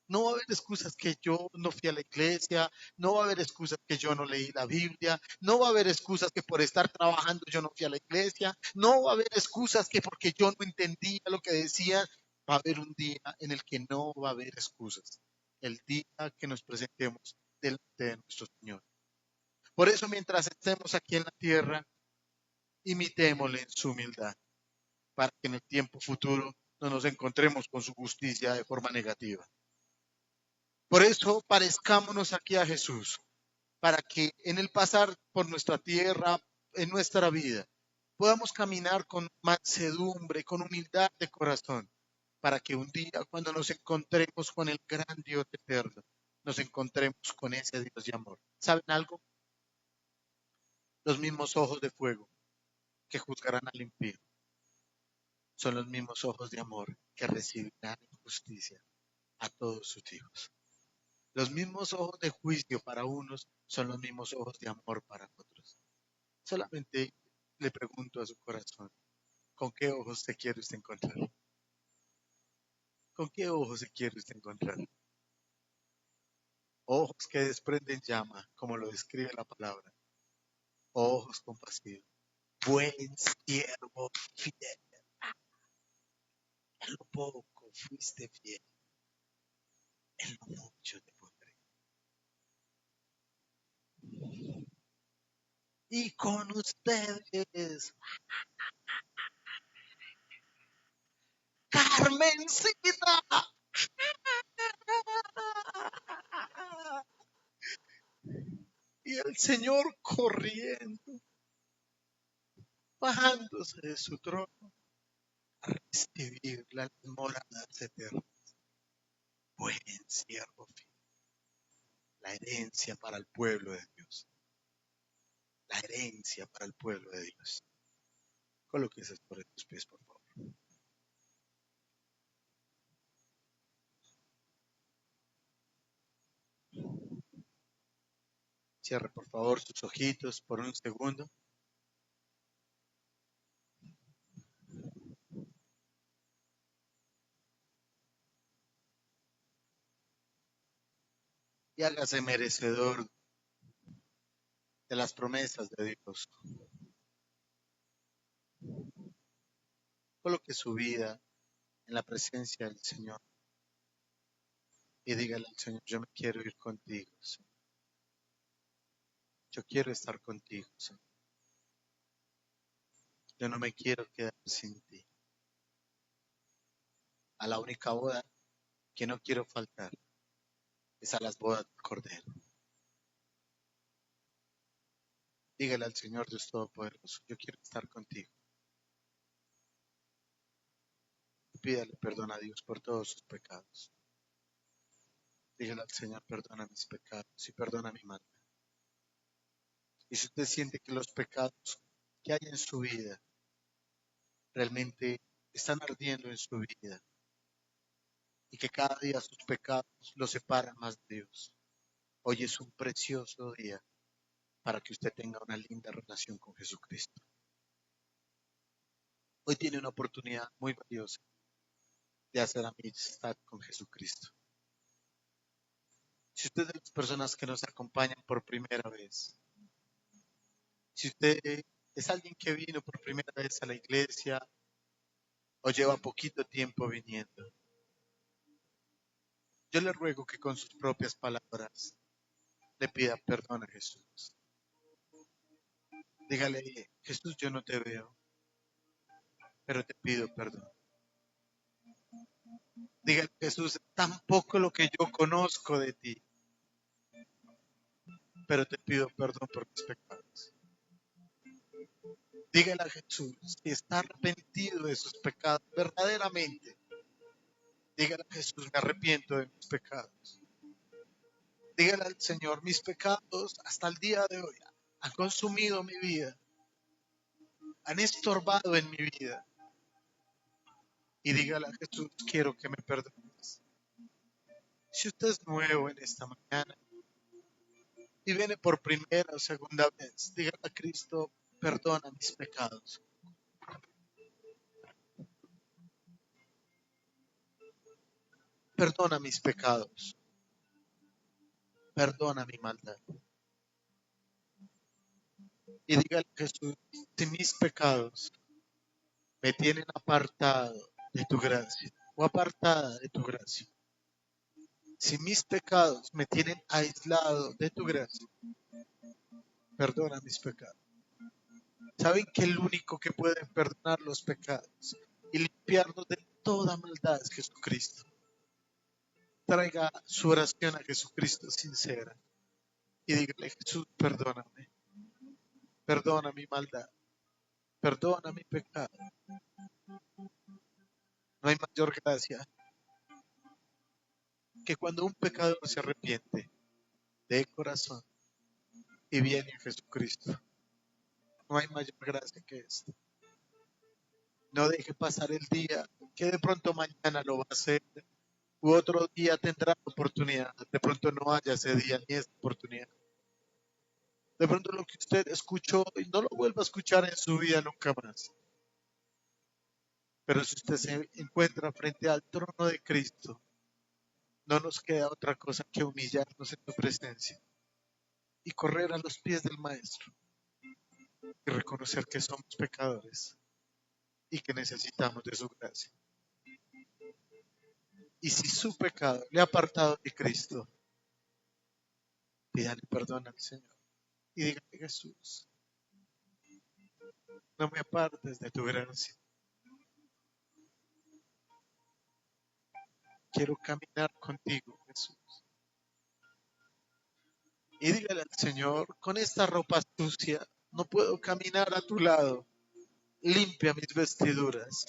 No va a haber excusas que yo no fui a la iglesia, no va a haber excusas que yo no leí la Biblia, no va a haber excusas que por estar trabajando yo no fui a la iglesia, no va a haber excusas que porque yo no entendía lo que decían. Va a haber un día en el que no va a haber excusas, el día que nos presentemos delante de nuestro Señor. Por eso mientras estemos aquí en la tierra, imitémosle en su humildad, para que en el tiempo futuro no nos encontremos con su justicia de forma negativa. Por eso parezcámonos aquí a Jesús, para que en el pasar por nuestra tierra, en nuestra vida, podamos caminar con mansedumbre, con humildad de corazón, para que un día cuando nos encontremos con el gran Dios eterno, nos encontremos con ese Dios de amor. ¿Saben algo? Los mismos ojos de fuego que juzgarán al impío son los mismos ojos de amor que recibirán en justicia a todos sus hijos. Los mismos ojos de juicio para unos son los mismos ojos de amor para otros. Solamente le pregunto a su corazón, ¿con qué ojos se quiere usted encontrar? ¿Con qué ojos se quiere usted encontrar? Ojos que desprenden llama, como lo describe la palabra. Ojos compasivos. Buen siervo fiel. En lo poco fuiste fiel. En lo mucho te pondré. Y con ustedes, Carmencita. Y el Señor corriendo, bajándose de su trono, a recibir las moradas eternas. Buen siervo fiel. La herencia para el pueblo de Dios. La herencia para el pueblo de Dios. Colóquese por tus pies, por favor. Cierre, por favor, sus ojitos por un segundo. Y hágase merecedor de las promesas de Dios. Coloque su vida en la presencia del Señor y dígale al Señor, yo me quiero ir contigo, Señor. Yo quiero estar contigo, Señor. Yo no me quiero quedar sin ti. A la única boda que no quiero faltar es a las bodas del Cordero. Dígale al Señor Dios Todopoderoso, yo quiero estar contigo. Pídale perdón a Dios por todos sus pecados. Dígale al Señor, perdona mis pecados y perdona mi maldad. Y si usted siente que los pecados que hay en su vida realmente están ardiendo en su vida y que cada día sus pecados lo separan más de Dios, hoy es un precioso día para que usted tenga una linda relación con Jesucristo. Hoy tiene una oportunidad muy valiosa de hacer amistad con Jesucristo. Si usted es de las personas que nos acompañan por primera vez, si usted es alguien que vino por primera vez a la iglesia o lleva poquito tiempo viniendo, yo le ruego que con sus propias palabras le pida perdón a Jesús. Dígale, Jesús, yo no te veo, pero te pido perdón. Dígale, Jesús, tampoco lo que yo conozco de ti, pero te pido perdón por mis pecados. Dígale a Jesús, si está arrepentido de sus pecados verdaderamente, dígale a Jesús, me arrepiento de mis pecados. Dígale al Señor, mis pecados hasta el día de hoy han consumido mi vida, han estorbado en mi vida. Y dígale a Jesús, quiero que me perdones. Si usted es nuevo en esta mañana y viene por primera o segunda vez, dígale a Cristo, perdona mis pecados. Perdona mis pecados. Perdona mi maldad. Y dígale a Jesús, si mis pecados me tienen apartado de tu gracia o apartada de tu gracia, si mis pecados me tienen aislado de tu gracia, perdona mis pecados. Saben que el único que puede perdonar los pecados y limpiarnos de toda maldad es Jesucristo. Traiga su oración a Jesucristo sincera y dígale: Jesús, perdóname, perdona mi maldad, perdona mi pecado. No hay mayor gracia que cuando un pecador se arrepiente de corazón y viene a Jesucristo. No hay mayor gracia que esta. No deje pasar el día, que de pronto mañana lo va a hacer, u otro día tendrá oportunidad. De pronto no haya ese día ni esa oportunidad. De pronto lo que usted escuchó y no lo vuelva a escuchar en su vida nunca más. Pero si usted se encuentra frente al trono de Cristo, no nos queda otra cosa que humillarnos en su presencia y correr a los pies del Maestro y reconocer que somos pecadores y que necesitamos de su gracia. Y si su pecado le ha apartado de Cristo, pídale perdón al Señor y dígale: Jesús, no me apartes de tu gracia. Quiero caminar contigo, Jesús. Y dígale al Señor: con esta ropa sucia no puedo caminar a tu lado. Limpia mis vestiduras.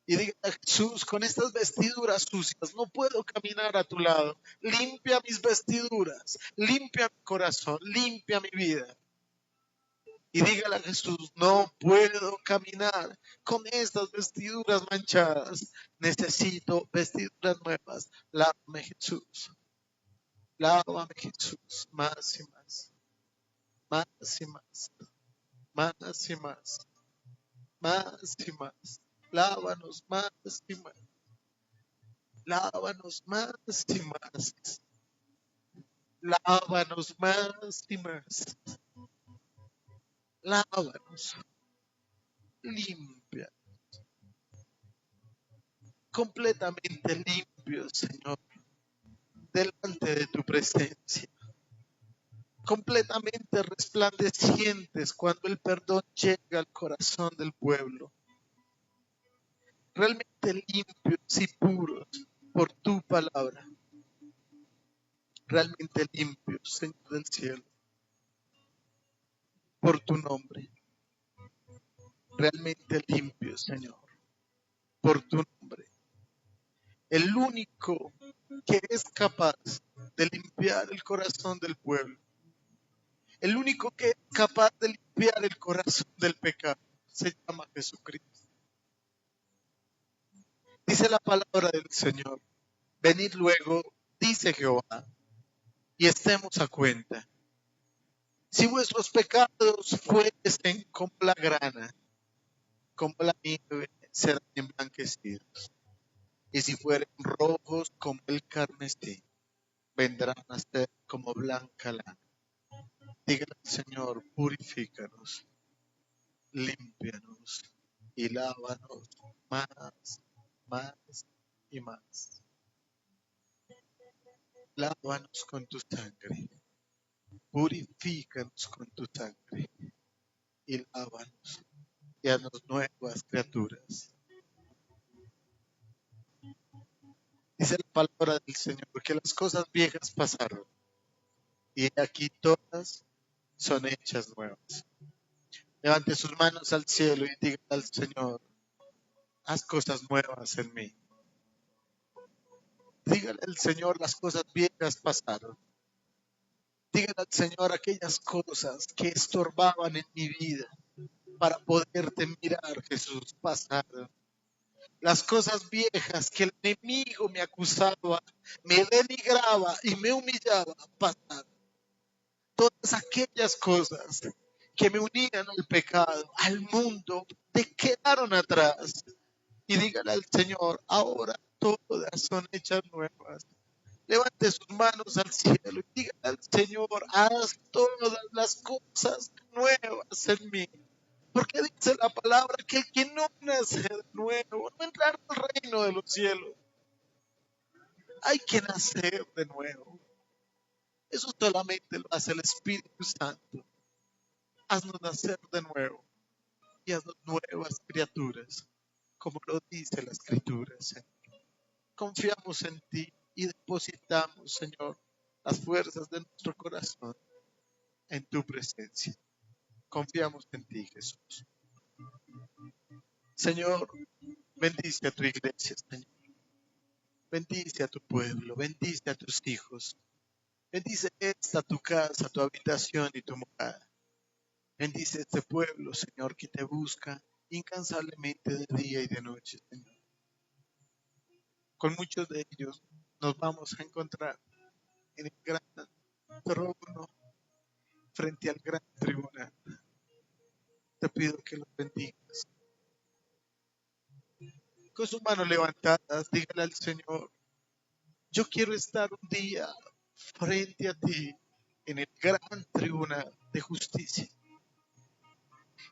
Y dígale a Jesús: con estas vestiduras sucias no puedo caminar a tu lado. Limpia mis vestiduras, limpia mi corazón, limpia mi vida. Y dígale a Jesús: no puedo caminar con estas vestiduras manchadas. Necesito vestiduras nuevas. Lávame, Jesús. Lávame, Jesús. Más y más. Más y más. Más y más. Más y más. Lávanos más y más. Lávanos más y más. Lávanos más y más. Lávanos. Limpia. Completamente limpios, Señor, delante de tu presencia. Completamente resplandecientes cuando el perdón llega al corazón del pueblo. Realmente limpios y puros por tu palabra. Realmente limpios, Señor del cielo, por tu nombre. Realmente limpios, Señor, por tu nombre. El único que es capaz de limpiar el corazón del pueblo. El único que es capaz de limpiar el corazón del pecado se llama Jesucristo. Dice la palabra del Señor: venid luego, dice Jehová, y estemos a cuenta. Si vuestros pecados fuesen como la grana, como la nieve, serán emblanquecidos. Y si fueren rojos como el carmesí, vendrán a ser como blanca lana. Dígale al Señor: purifícanos, límpianos y lávanos más, más y más. Lávanos con tu sangre, purifícanos con tu sangre y lávanos y haznos nuevas criaturas. Dice la palabra del Señor que las cosas viejas pasaron y aquí todas son hechas nuevas. Levante sus manos al cielo y diga al Señor: haz cosas nuevas en mí. Dígale al Señor: las cosas viejas pasaron. Dígale al Señor aquellas cosas que estorbaban en mi vida para poderte mirar, Jesús, pasaron. Las cosas viejas que el enemigo me acusaba, me denigraba y me humillaba, pasaron. Todas aquellas cosas que me unían al pecado, al mundo, te quedaron atrás. Y dígale al Señor: ahora todas son hechas nuevas. Levante sus manos al cielo y dígale al Señor: haz todas las cosas nuevas en mí. Porque dice la palabra que el que no nace de nuevo no entrará al reino de los cielos. Hay que nacer de nuevo. Eso solamente lo hace el Espíritu Santo. haznos nacer de nuevo y haznos nuevas criaturas, como lo dice la Escritura, Señor. Confiamos en ti y depositamos, Señor, las fuerzas de nuestro corazón en tu presencia. Confiamos en ti, Jesús. Señor, bendice a tu iglesia, Señor. Bendice a tu pueblo, bendice a tus hijos. Bendice esta tu casa, tu habitación y tu morada. Bendice este pueblo, Señor, que te busca incansablemente de día y de noche, Señor. Con muchos de ellos nos vamos a encontrar en el gran trono frente al gran tribunal. Te pido que los bendigas. Con sus manos levantadas, dígale al Señor, yo quiero estar un día frente a ti en el gran tribunal de justicia.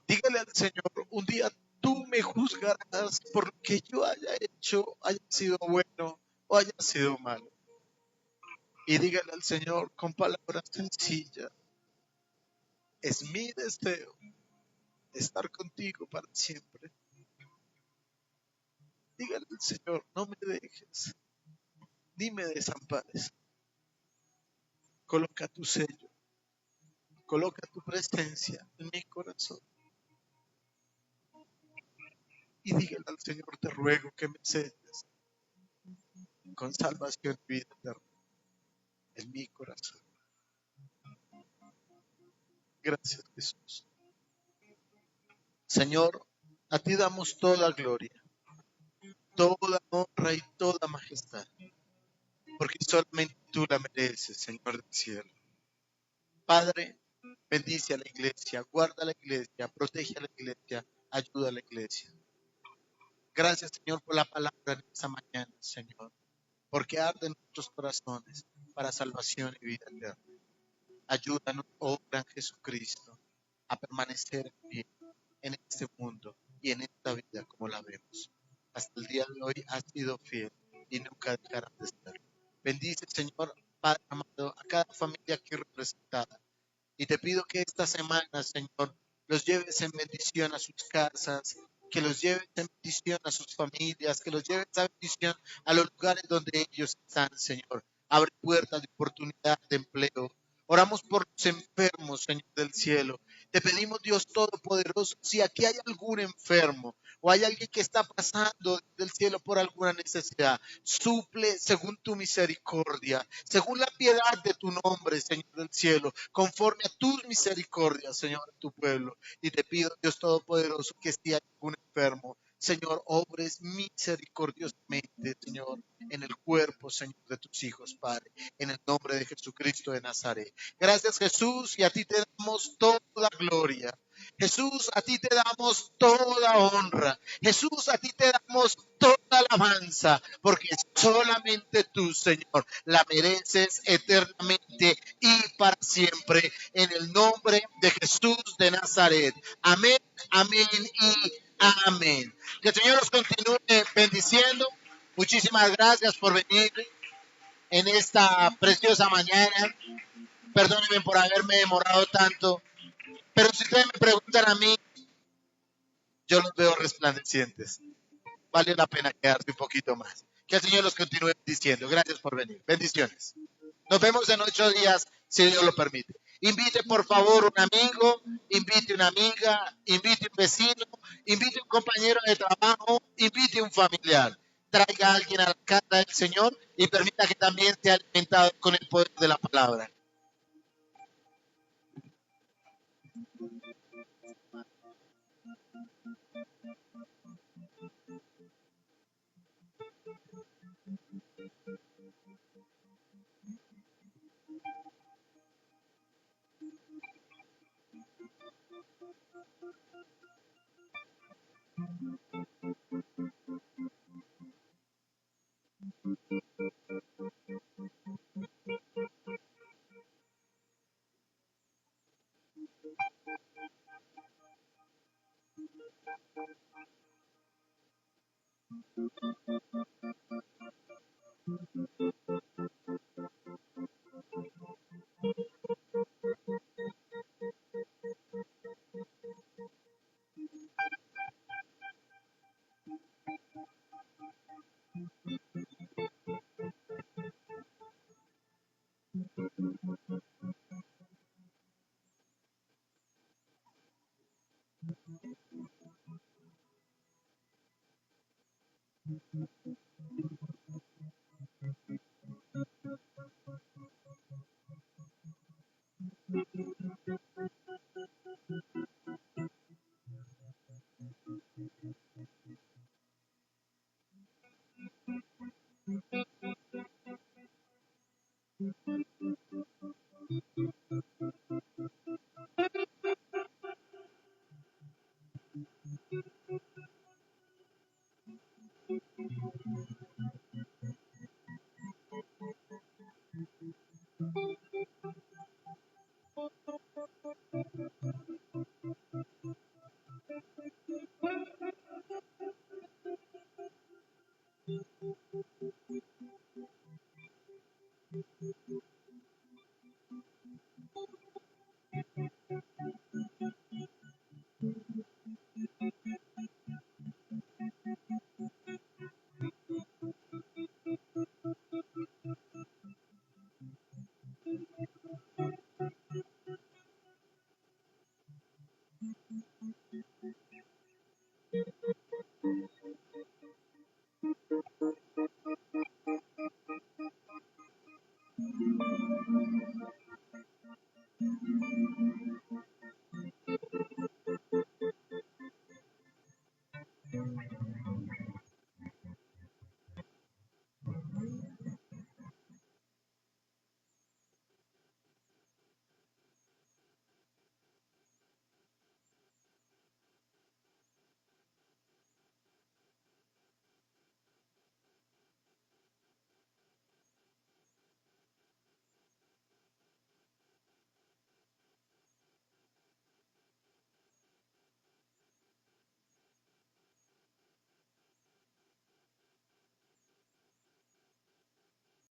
Dígale al Señor, un día tú me juzgarás por lo que yo haya hecho, haya sido bueno o haya sido malo. Y dígale al Señor con palabras sencillas, es mi deseo estar contigo para siempre. Dígale al Señor, no me dejes, ni me desampares. Coloca tu sello, coloca tu presencia en mi corazón. Y dígale al Señor, te ruego que me selles con salvación y vida eterna en mi corazón. Gracias, Jesús. Señor, a ti damos toda gloria, toda honra y toda majestad, porque solamente tú la mereces, Señor del cielo. Padre, bendice a la iglesia, guarda a la iglesia, protege a la iglesia, ayuda a la iglesia. Gracias, Señor, por la palabra en esta mañana, Señor, porque arde en nuestros corazones para salvación y vida eterna. Ayúdanos, oh gran Jesucristo, a permanecer en pie en este mundo y en esta vida como la vemos. Hasta el día de hoy has sido fiel y nunca dejarás de ser. Bendice, Señor, Padre amado, a cada familia aquí representada. Y te pido que esta semana, Señor, los lleves en bendición a sus casas, que los lleves en bendición a sus familias, que los lleves en bendición a los lugares donde ellos están, Señor. Abre puertas de oportunidad de empleo. Oramos por los enfermos, Señor del cielo. Te pedimos, Dios Todopoderoso, si aquí hay algún enfermo o hay alguien que está pasando del cielo por alguna necesidad, suple según tu misericordia, según la piedad de tu nombre, Señor del cielo, conforme a tus misericordias, Señor, de tu pueblo. Y te pido, Dios Todopoderoso, que si hay algún enfermo, Señor, obres misericordiosamente, Señor, en el cuerpo, Señor, de tus hijos, Padre, en el nombre de Jesucristo de Nazaret. Gracias, Jesús, y a ti te damos toda gloria. Jesús, a ti te damos toda honra. Jesús, a ti te damos toda alabanza, porque solamente tú, Señor, la mereces eternamente y para siempre, en el nombre de Jesús de Nazaret. Amén, amén y amén. Que el Señor los continúe bendiciendo. Muchísimas gracias por venir en esta preciosa mañana. Perdónenme por haberme demorado tanto, pero si ustedes me preguntan a mí, yo los veo resplandecientes. Vale la pena quedarse un poquito más. Que el Señor los continúe diciendo. Gracias por venir. Bendiciones. Nos vemos en 8 días, si Dios lo permite. Invite, por favor, un amigo, invite una amiga, invite un vecino, invite un compañero de trabajo, invite un familiar. Traiga a alguien a la casa del Señor y permita que también sea alimentado con el poder de la palabra.